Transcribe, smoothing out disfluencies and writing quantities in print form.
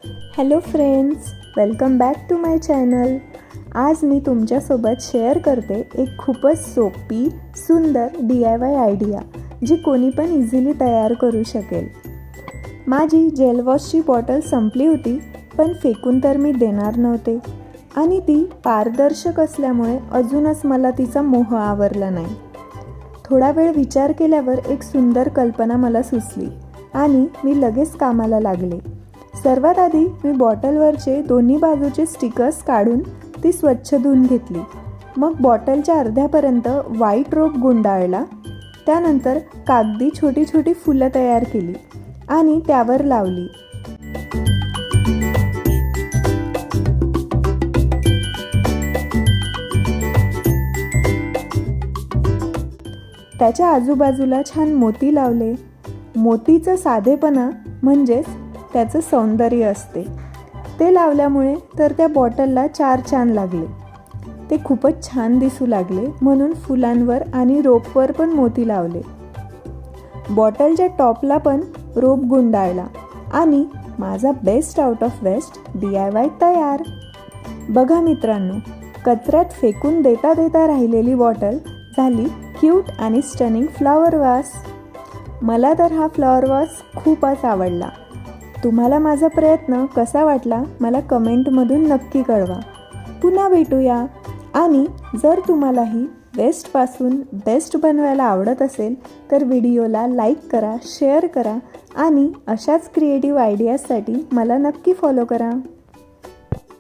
Hello friends, welcome back to my channel. आज मी तुमच्यासोबत शेअर करते एक खूपच सोपी सुंदर DIY आयडिया जी कोणी पण इझिली तयार करू शकेल. माझी जेल वॉशची बॉटल संपली होती, पण फेकून तर मी देणार नव्हते आणि ती पारदर्शक असल्यामुळे अजूनच मला तिचा मोह आवरला नाही. थोडा वेळ विचार केल्यावर एक सुंदर कल्पना मला सुचली आणि मी लगेच कामाला लागले. सर्वात आधी मी बॉटलवरचे दोन्ही बाजूचे स्टिकर्स काढून ती स्वच्छ धुवून घेतली. मग बॉटलच्या अर्ध्यापर्यंत व्हाईट रोप गुंडाळला. त्यानंतर कागदी छोटी छोटी फुलं तयार केली आणि त्यावर लावली. त्याच्या आजूबाजूला छान मोती लावले. मोतीचं साधेपणा म्हणजेच त्याचं सौंदर्य असते. ते लावल्यामुळे तर त्या बॉटलला चार चांद लागले. ते खूपच छान दिसू लागले, म्हणून फुलांवर आणि रोपवर पण मोती लावले. बॉटलच्या टॉपला पण रोप गुंडाळला आणि माझा best out of waste DIY तयार. बघा मित्रांनो, कचऱ्यात फेकून देता देता राहिलेली बॉटल झाली क्यूट आणि स्टनिंग फ्लॉवर वास. मला तर हा फ्लॉवर वास खूपच आवडला. तुम्हाला माझा प्रयत्न कसा वाटला मला कमेंटमधून नक्की कळवा. पुन्हा भेटूया. आणि जर तुम्हालाही वेस्टपासून बेस्ट बनवायला आवडत असेल तर व्हिडिओला लाईक करा, शेअर करा आणि अशाच क्रिएटिव्ह आयडियाजसाठी मला नक्की फॉलो करा.